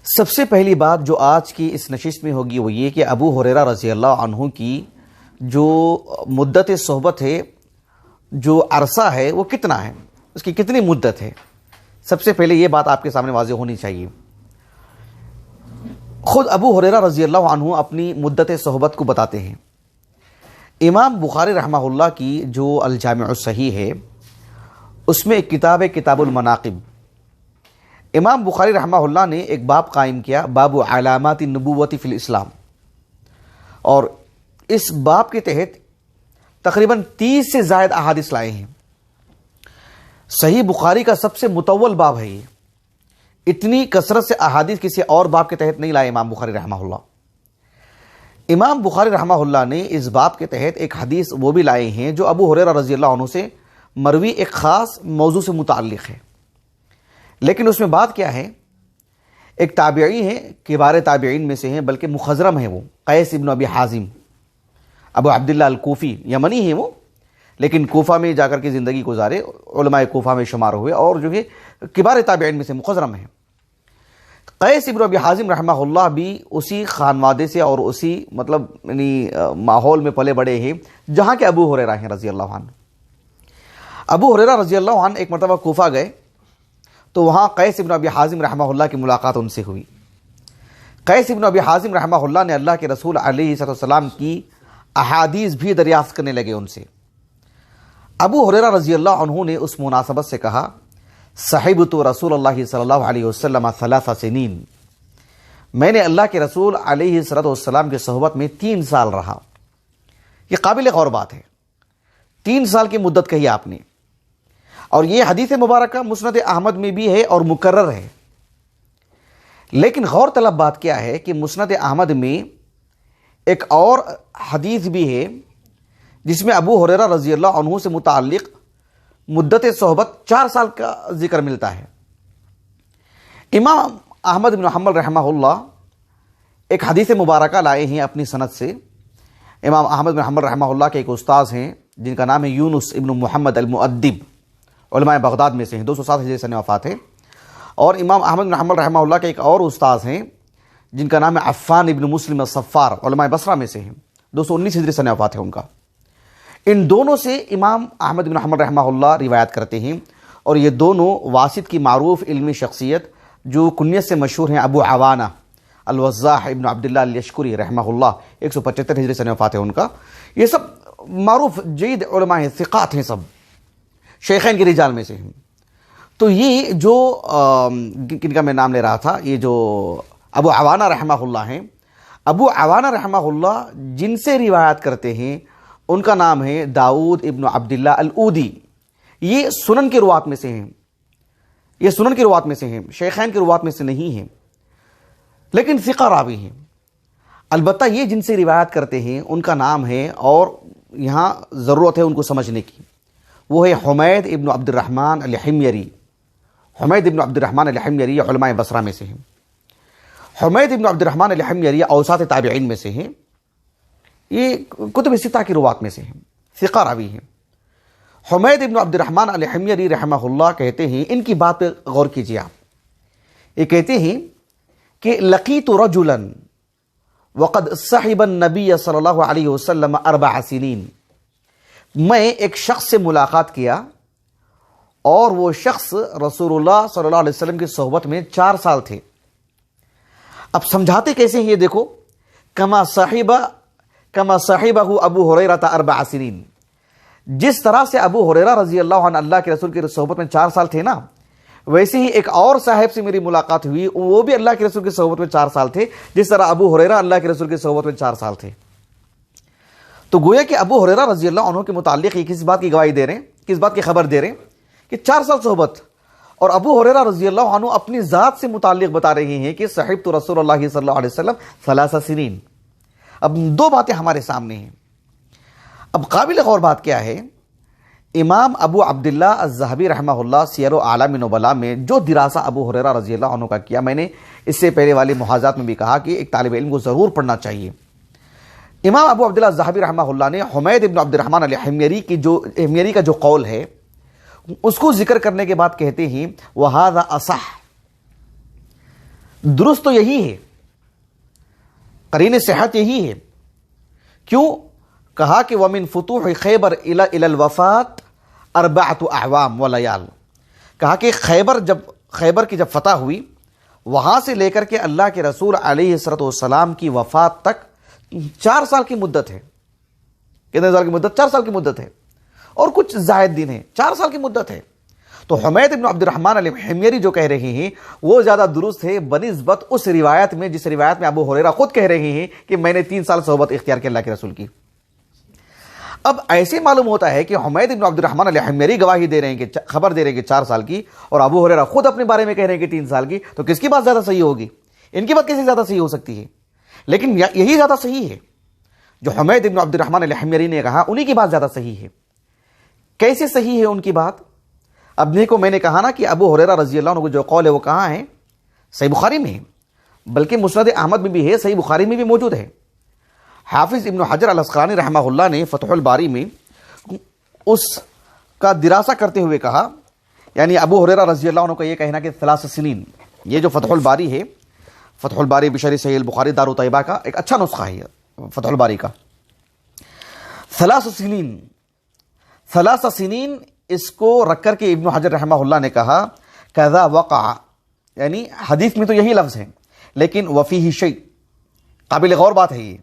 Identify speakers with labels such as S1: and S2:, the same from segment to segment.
S1: سب سے پہلی بات جو آج کی اس نشست میں ہوگی وہ یہ کہ ابو ہریرہ رضی اللہ عنہ کی جو مدت صحبت ہے، جو عرصہ ہے، وہ کتنا ہے، اس کی کتنی مدت ہے. سب سے پہلے یہ بات آپ کے سامنے واضح ہونی چاہیے. خود ابو ہریرہ رضی اللہ عنہ اپنی مدت صحبت کو بتاتے ہیں. امام بخاری رحمہ اللہ کی جو الجامع الصحیح ہے، اس میں ایک کتاب ہے کتاب المناقب. امام بخاری رحمہ اللہ نے ایک باب قائم کیا، باب علامات النبوۃ فی الاسلام، اور اس باب کے تحت تقریباً 30 سے زائد احادیث لائے ہیں. صحیح بخاری کا سب سے مطول باب ہے یہ. اتنی کثرت سے احادیث کسی اور باب کے تحت نہیں لائے امام بخاری رحمہ اللہ. امام بخاری رحمہ اللہ نے اس باب کے تحت ایک حدیث وہ بھی لائے ہیں جو ابو ہریرہ رضی اللہ عنہ سے مروی ایک خاص موضوع سے متعلق ہے. لیکن اس میں بات کیا ہے، ایک تابعی ہیں، کبار تابعین میں سے ہیں، بلکہ مخضرم ہیں، وہ قیس ابن ابی حازم ابو عبداللہ الکوفی، یمنی ہیں وہ، لیکن کوفہ میں جا کر کے زندگی گزارے، علماء کوفہ میں شمار ہوئے، اور جو ہے کبار تابعین میں سے مخضرم ہیں. قیس ابن ابی حازم رحمہ اللہ بھی اسی خانوادے سے اور اسی ماحول میں پلے بڑے ہیں جہاں کے ابو ہریرہ ہیں رضی اللہ عنہ. ابو ہریرہ رضی اللہ عنہ ایک مرتبہ کوفہ گئے تو وہاں قیس ابن ابی حازم رحمہ اللہ کی ملاقات ان سے ہوئی. قیس ابن ابی حازم رحمہ اللہ نے اللہ کے رسول علیہ السلام کی احادیث بھی دریافت کرنے لگے ان سے. ابو ہریرہ رضی اللہ عنہ نے اس مناسبت سے کہا، صحبت رسول اللہ صلی اللہ علیہ وسلم 3 سنین، میں نے اللہ کے رسول علیہ السلام کی صحبت میں 3 سال رہا. یہ قابل غور بات ہے، 3 سال کی مدت کہی آپ نے، اور یہ حدیث مبارکہ مسند احمد میں بھی ہے اور مکرر ہے. لیکن غور طلب بات کیا ہے کہ مسند احمد میں ایک اور حدیث بھی ہے جس میں ابو ہریرہ رضی اللہ عنہ سے متعلق مدت صحبت 4 سال کا ذکر ملتا ہے. امام احمد بن حنبل رحمہ اللہ ایک حدیث مبارکہ لائے ہیں اپنی سند سے. امام احمد بن حنبل رحمہ اللہ کے ایک استاذ ہیں جن کا نام ہے یونس ابن محمد المؤدب، علماء بغداد میں سے ہیں، 207 ہجری سنہ وفات ہے. اور امام احمد بن حنبل رحمہ اللہ کے ایک اور استاذ ہیں جن کا نام ہے عفان ابن مسلم الصفار، علماء بصرہ میں سے ہیں، 219 ہجری سنہ وفات ہے ان کا. ان دونوں سے امام احمد بن حنبل رحمہ اللہ روایت کرتے ہیں، اور یہ دونوں واسط کی معروف علمی شخصیت جو کنیت سے مشہور ہیں ابو عوانہ الوضاح ابن عبداللہ الیشکری رحمہ اللہ، 175 ہجری سنہ وفات ہے ان کا. یہ سب معروف جید علماء ہیں، ثقات ہیں، سب شیخین کی رجال میں سے ہیں. تو یہ جو کن کا میں نام لے رہا تھا، یہ جو ابو عوانہ رحمہ اللہ ہیں، ابو عوانہ رحمہ اللہ جن سے روایت کرتے ہیں ان کا نام ہے داؤد ابن عبداللہ العودی. یہ سنن کی روات میں سے ہیں، یہ سنن کی روات میں سے ہیں، شیخین کی روات میں سے نہیں ہیں، لیکن ثقہ راوی ہیں. البتہ یہ جن سے روایت کرتے ہیں ان کا نام ہے، اور یہاں ضرورت ہے ان کو سمجھنے کی، وہ ہے حمید ابن عبد الرحمن الحميري. حمید ابن عبد الرحمن الحميري علماء بصرہ میں سے ہیں. حمید ابن عبد الرحمن الحميري اوساط تابعین میں سے ہیں، یہ کتب ستہ کی روات میں سے ہیں، ثقہ راوی ہیں. حمید ابن عبد الرحمن الحميري رحمہ اللہ کہتے ہیں، ان کی بات پہ غور کیجیے آپ. یہ کہتے ہیں کہ لقیت رجلا وقد صحب النبی صلی اللہ علیہ وسلم 4 سنین، میں ایک شخص سے ملاقات کیا اور وہ شخص رسول اللہ صلی اللہ علیہ وسلم کی صحبت میں 4 سال تھے. اب سمجھاتے کیسے ہیں یہ دیکھو، کما صحبہ ابو ہریرہ 4 سنین، جس طرح سے ابو ہریرہ رضی اللہ عنہ اللہ کے رسول کی صحبت میں 4 سال تھے نا، ویسے ہی ایک اور صاحب سے میری ملاقات ہوئی، وہ بھی اللہ کے رسول کی صحبت میں 4 سال تھے، جس طرح ابو ہریرہ اللہ کے رسول کی صحبت میں 4 سال تھے. تو گویا کہ ابو ہریرہ رضی اللہ عنہ کے متعلق یہ کس بات کی گواہی دے رہے ہیں، کس بات کی خبر دے رہے ہیں کہ 4 سال صحبت. اور ابو ہریرہ رضی اللہ عنہ اپنی ذات سے متعلق بتا رہے ہیں کہ صحبت رسول اللہ صلی اللہ علیہ وسلم 3 سنین. اب 2 باتیں ہمارے سامنے ہیں. اب قابل غور بات کیا ہے، امام ابو عبداللہ الذہبی رحمہ اللہ سیر اعلام نبلاء میں جو دراسہ ابو ہریرہ رضی اللہ عنہ کا کیا، میں نے اس سے پہلے والی محاذات میں بھی کہا کہ ایک طالب علم کو ضرور پڑھنا چاہیے. امام ابو عبداللہ الذہبی رحمہ اللہ نے حمید ابن عبد الرحمن الحميري کا جو قول ہے اس کو ذکر کرنے کے بعد کہتے ہیں وَهَذَا أَصَحْ، درست تو یہی ہے، قرین صحت یہی ہے. کیوں؟ کہا کہ وَمِن فُتُوحِ خیبر إِلَى الْوَفَاةِ 4 أعوام ولیال. کہا کہ خیبر کی جب فتح ہوئی، وہاں سے لے کر کے اللہ کے رسول علیہ السلام کی وفات تک 4 سال کی مدت ہے. کتنے سال کی مدت؟ 4 سال کی مدت ہے، اور کچھ زائد دن ہے، 4 سال کی مدت ہے. تو حمید ابن عبد الرحمن الحمیری جو کہہ رہے ہیں وہ زیادہ درست ہے بنسبت اس روایت میں جس روایت میں ابو ہریرہ خود کہہ رہے ہیں کہ میں نے 3 سال صحبت اختیار کی اللہ کے رسول کی. اب ایسے معلوم ہوتا ہے کہ حمید ابن عبد الرحمن الحمیری گواہی دے رہے ہیں کہ خبر دے رہے ہیں کہ 4 سال کی، اور ابو ہریرہ خود اپنے بارے میں کہہ رہے ہیں کہ 3 سال کی. تو کس کی بات زیادہ صحیح ہوگی؟ ان کی بات کیسے زیادہ صحیح ہو سکتی ہے؟ لیکن یہی زیادہ صحیح ہے، جو حمید ابن عبد الرحمن الحمیری نے کہا انہی کی بات زیادہ صحیح ہے. کیسے صحیح ہے ان کی بات؟ اب دیکھو، میں نے کہا نا کہ ابو ہریرہ رضی اللہ عنہ کو جو قول ہے وہ کہاں ہے؟ صحیح بخاری میں ہے، بلکہ مسند احمد میں بھی ہے، صحیح بخاری میں بھی موجود ہے. حافظ ابن حجر العسقلانی رحمہ اللہ نے فتح الباری میں اس کا دراسہ کرتے ہوئے کہا، یعنی ابو ہریرہ رضی اللہ عنہ کا یہ کہنا کہ 3 سنین، یہ جو فتح الباری ہے، فتح الباری بشرح صحیح البخاری دار الطیبہ کا ایک اچھا نسخہ ہے فتح الباری کا. 3 سنین اس کو رکھ کر کے ابن حجر رحمہ اللہ نے کہا کذا وقع، یعنی حدیث میں تو یہی لفظ ہے لیکن وفیہ شیء، قابل غور بات ہے.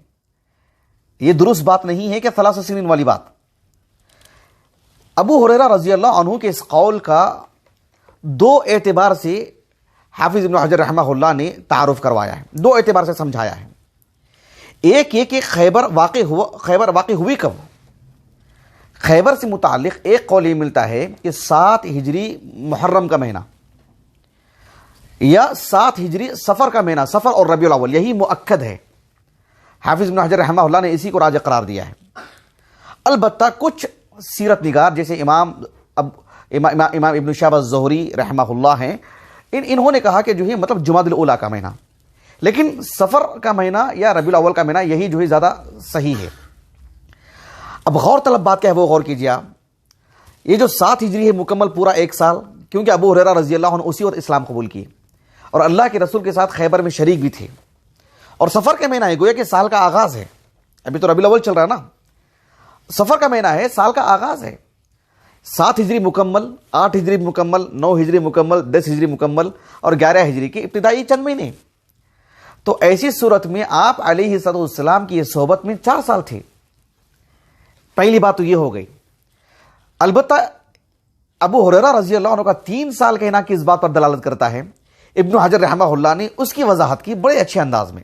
S1: یہ درست بات نہیں ہے کہ 3 سنین والی بات. ابو ہریرہ رضی اللہ عنہ کے اس قول کا 2 اعتبار سے حافظ ابن حجر رحمہ اللہ نے تعارف کروایا ہے، 2 اعتبار سے سمجھایا ہے. ایک یہ کہ خیبر واقع ہوئی کب؟ خیبر سے متعلق ایک قول یہ ملتا ہے کہ 7 ہجری محرم کا مہینہ یا 7 ہجری صفر کا مہینہ، صفر اور ربیع الاول، یہی مؤکد ہے. حافظ ابن حجر رحمہ اللہ نے اسی کو راجح قرار دیا ہے. البتہ کچھ سیرت نگار جیسے امام ابن شہاب الزہری رحمہ اللہ ہیں، انہوں نے کہا کہ جو ہے مطلب جمادی الاولیٰ کا مہینہ، لیکن صفر کا مہینہ یا ربیع الاول کا مہینہ یہی جو ہے زیادہ صحیح ہے. اب غور طلب بات کیا ہے وہ غور کیجیے آپ. یہ جو 7 ہجری ہے مکمل پورا 1 سال، کیونکہ ابو ہریرہ رضی اللہ عنہ اسی وقت اسلام قبول کی اور اللہ کے رسول کے ساتھ خیبر میں شریک بھی تھے، اور سفر کا مہینہ ہے، گویا کہ سال کا آغاز ہے. ابھی تو ربیع الاول چل رہا ہے نا، سفر کا مہینہ ہے، سال کا آغاز ہے. 7 ہجری مکمل، 8 ہجری مکمل، 9 ہجری مکمل، 10 ہجری مکمل اور 11 ہجری کے ابتدائی چند مہینے. تو ایسی صورت میں آپ علیہ السلام کی یہ صحبت میں 4 سال تھے. پہلی بات تو یہ ہو گئی. البتہ ابو ہریرہ رضی اللہ عنہ کا 3 سال کہنا کس بات پر دلالت کرتا ہے؟ ابن حجر رحمہ اللہ نے اس کی وضاحت کی بڑے اچھے انداز میں.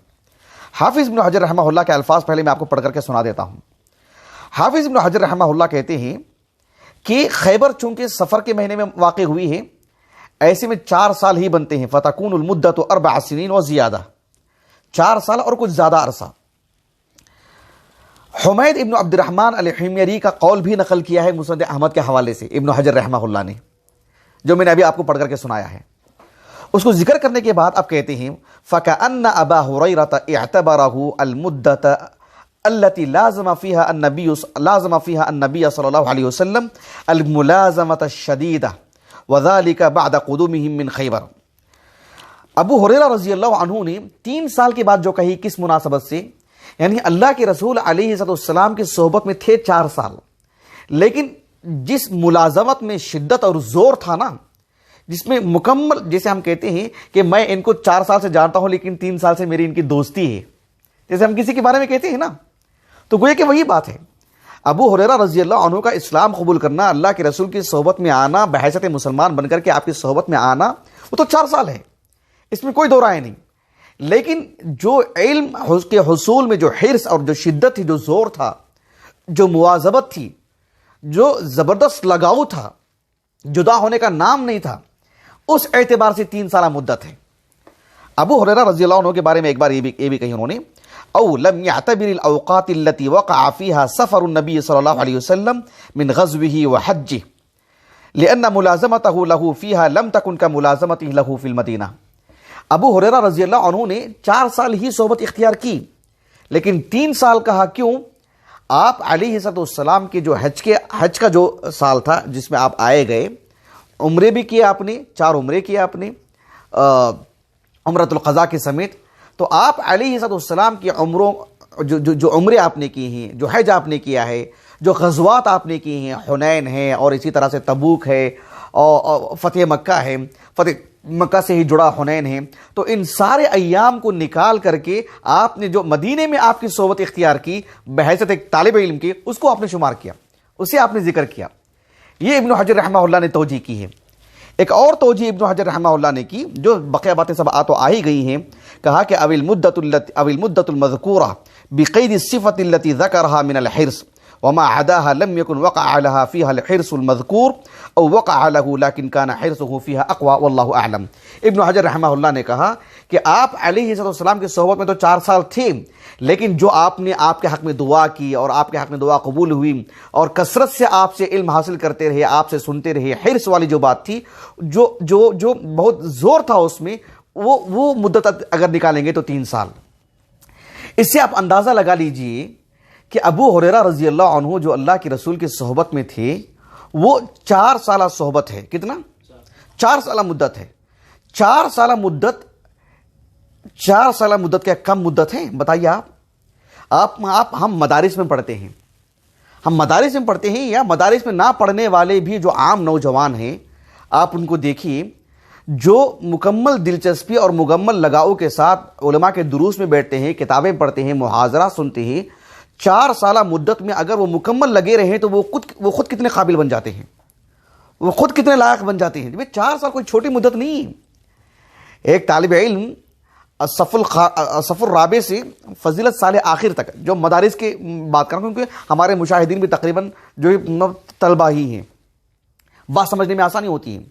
S1: حافظ ابن حجر رحمہ اللہ کے الفاظ پہلے میں آپ کو پڑھ کر کے سنا دیتا ہوں. حافظ ابن حجر رحمہ اللہ کہتے ہیں کہ خیبر چونکہ صفر کے مہینے میں واقع ہوئی ہے، ایسے میں 4 سال ہی بنتے ہیں. فتکون المدۃ 4 سنین و زیادہ، 4 سال اور کچھ زیادہ عرصہ. حمید ابن عبد الرحمن الحمیری کا قول بھی نقل کیا ہے مسند احمد کے حوالے سے ابن حجر رحمہ اللہ نے، جو میں نے ابھی آپ کو پڑھ کر کے سنایا ہے. اس کو ذکر کرنے کے بعد آپ کہتے ہیں فَكَأَنَّ أَبَا هُرَيْرَةَ اعْتَبَرَهُ الْمُدَّةَ التي لازم فيها النبي صلى الله عليه وسلم الملازمة الشديدة وذلك بعد قدومهم من خیبر. ابو ہریرہ رضی اللہ عنہ نے 3 سال کے بعد جو کہی کس مناسبت سے، یعنی اللہ کے رسول علیہ السلام کی صحبت میں تھے 4 سال، لیکن جس ملازمت میں شدت اور زور تھا نا، جس میں مکمل، جیسے ہم کہتے ہیں کہ میں ان کو 4 سال سے جانتا ہوں لیکن 3 سال سے میری ان کی دوستی ہے، جیسے ہم کسی کے بارے میں کہتے ہیں نا، تو گویا کہ وہی بات ہے. ابو ہریرہ رضی اللہ عنہ کا اسلام قبول کرنا، اللہ کے رسول کی صحبت میں آنا، بحیثیت مسلمان بن کر کے آپ کی صحبت میں آنا، وہ تو 4 سال ہے، اس میں کوئی دو رائے نہیں. لیکن جو علم کے حصول میں جو حرص اور جو شدت تھی، جو زور تھا، جو مواظبت تھی، جو زبردست لگاؤ تھا، جدا ہونے کا نام نہیں تھا، اس اعتبار سے 3 سالہ مدت ہے. ابو ہریرہ رضی اللہ عنہ کے بارے میں ایک بار یہ بھی کہی انہوں نے، او لم يعتبر الاوقات التي وقع فيها سفر النبي صلی اللہ علیہ وسلم من غزوه وحجه لان ملازمته له فيها لم تكن كملازمته له في المدینہ. ابو ہریرہ رضی اللہ عنہ نے 4 سال ہی صحبت اختیار کی، لیکن 3 سال کہا. کیوں؟ آپ علیہ السلام کے جو حج کا جو سال تھا جس میں آپ آئے گئے، عمرے بھی کیے آپ نے، 4 عمرے کیے آپ نے، عمرۃ القضاء کے سمیت. تو آپ علیہ السلام کی عمروں جو عمرے آپ نے کی ہیں، جو حج آپ نے کیا ہے، جو غزوات آپ نے کی ہیں، حنین ہے اور اسی طرح سے تبوک ہے اور فتح مکہ ہے، فتح مکہ سے ہی جڑا حنین ہے، تو ان سارے ایام کو نکال کر کے آپ نے جو مدینے میں آپ کی صحبت اختیار کی بحیثیت ایک طالب علم کی، اس کو آپ نے شمار کیا، اسے آپ نے ذکر کیا. یہ ابن حجر رحمہ اللہ نے توجیہ کی ہے. ایک اور توجیہ ابن حجر رحمہ اللہ نے کی، جو بقیہ باتیں سب آ ہی گئی ہیں. کہا کہ او المدت المذکورہ بقید الصفۃ التي ذکرها من الحرص وما عداها لم يكن وقع لها فيها الحرص المذکور او وقع له لكن كان حرصه فيها اقوى والله اعلم. ابن حجر رحمہ اللہ نے کہا کہ آپ علیہ السلام کی صحبت میں تو 4 سال تھے، لیکن جو آپ نے آپ کے حق میں دعا کی اور آپ کے حق میں دعا قبول ہوئی اور کثرت سے آپ سے علم حاصل کرتے رہے، آپ سے سنتے رہے، حرص والی جو بات تھی، جو بہت زور تھا اس میں، وہ مدت اگر نکالیں گے تو 3 سال. اس سے آپ اندازہ لگا لیجئے کہ ابو ہریرہ رضی اللہ عنہ جو اللہ کے رسول کی صحبت میں تھے، وہ 4 سالہ صحبت ہے. کتنا؟ 4 سالہ مدت ہے. 4 سالہ مدت 4 سالہ مدت کیا کم مدت ہے؟ بتائیے آپ ہم مدارس میں پڑھتے ہیں، یا مدارس میں نہ پڑھنے والے بھی جو عام نوجوان ہیں، آپ ان کو دیکھیے، جو مکمل دلچسپی اور مکمل لگاؤ کے ساتھ علماء کے دروس میں بیٹھتے ہیں، کتابیں پڑھتے ہیں، محاضرہ سنتے ہیں، 4 سالہ مدت میں اگر وہ مکمل لگے رہے تو وہ خود کتنے قابل بن جاتے ہیں، وہ خود کتنے لائق بن جاتے ہیں. 4 سال کوئی چھوٹی مدت نہیں. ایک طالب علم صف الرابع سے فضیلت سال آخر تک، جو مدارس کی بات کر رہا ہوں کیونکہ ہمارے مشاہدین بھی تقریباً جو طلبہ ہی ہیں، بات سمجھنے میں آسانی ہوتی ہے.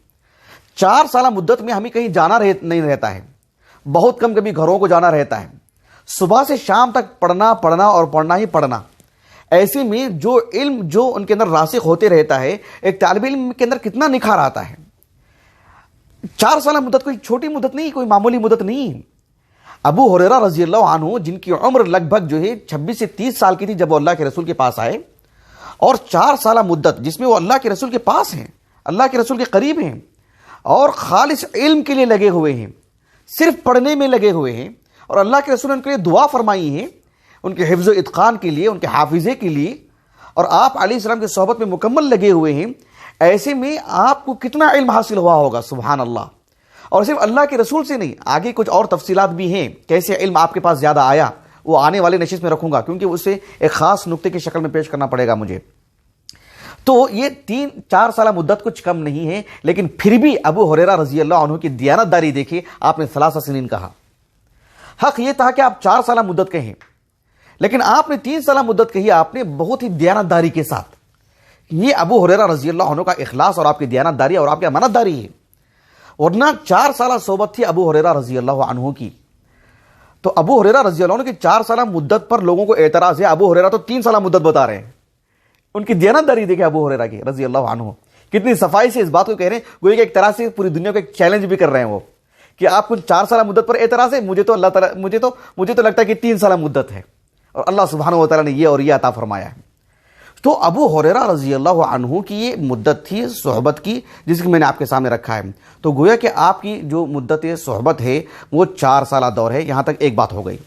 S1: 4 سالہ مدت میں ہمیں کہیں جانا نہیں رہتا ہے، بہت کم کبھی گھروں کو جانا رہتا ہے. صبح سے شام تک پڑھنا اور پڑھنا ہی پڑھنا. ایسے میں جو علم جو ان کے اندر راسخ ہوتے رہتا ہے، ایک طالب علم کے اندر کتنا نکھار آتا ہے. 4 سالہ مدت کوئی چھوٹی مدت نہیں، کوئی معمولی مدت نہیں. ابو ہریرہ رضی اللہ عنہ جن کی عمر لگ بھگ جو ہے 26 سے 30 سال کی تھی جب وہ اللہ کے رسول کے پاس آئے، اور 4 سالہ مدت جس میں وہ اللہ کے رسول کے پاس ہیں، اللہ کے رسول کے قریب ہیں اور خالص علم کے لیے لگے ہوئے ہیں، صرف پڑھنے میں لگے ہوئے ہیں، اور اللہ کے رسول نے ان کے لیے دعا فرمائی ہے، ان کے حفظ و اتقان کے لیے، ان کے حافظے کے لیے، اور آپ علیہ السلام کی صحبت میں مکمل لگے ہوئے ہیں. ایسے میں آپ کو کتنا علم حاصل ہوا ہوگا، سبحان اللہ. اور صرف اللہ کے رسول سے نہیں، آگے کچھ اور تفصیلات بھی ہیں کیسے علم آپ کے پاس زیادہ آیا، وہ آنے والے نشست میں رکھوں گا کیونکہ اسے ایک خاص نقطے کی شکل میں پیش کرنا پڑے گا مجھے. تو یہ 4 سالہ مدت کچھ کم نہیں ہے، لیکن پھر بھی ابو ہریرہ رضی اللہ عنہ کی دیانت داری دیکھیں. آپ نے 3 سنین کہا. حق یہ تھا کہ آپ 4 سالہ مدت کہیں، لیکن آپ نے 3 سالہ مدت کہی، آپ نے بہت ہی دیانت داری کے ساتھ. یہ ابو ہریرہ رضی اللہ عنہ کا اخلاص اور آپ کی دیانت داری اور آپ کی امانت داری ہے. ورنہ 4 سالہ صحبت تھی ابو ہریرہ رضی اللہ عنہ کی. تو ابو ہریرہ رضی اللہ عنہ کی 4 سالہ مدت پر لوگوں کو اعتراض ہے. ابو ہریرہ تو 3 سالہ مدت بتا رہے ہیں. ان کی دیانت داری دیکھیں ابو ہریرہ کی رضی اللہ عنہ، کتنی صفائی سے اس بات کو کہہ رہے ہیں، گویا کہ ایک طرح سے پوری دنیا کو ایک چیلنج بھی کر رہے ہیں وہ، کہ آپ کو 4 سالہ مدت پر اعتراض ہے، مجھے تو اللہ تعالیٰ مجھے تو لگتا ہے کہ 3 سالہ مدت ہے، اور اللہ سبحانہ و تعالیٰ نے یہ اور یہ عطا فرمایا ہے. تو ابو ہریرہ رضی اللہ عنہ کی یہ مدت تھی صحبت کی، جس کی میں نے آپ کے سامنے رکھا ہے. تو گویا کہ آپ کی جو مدت صحبت ہے وہ 4 سالہ دور ہے. یہاں تک ایک بات ہو گئی.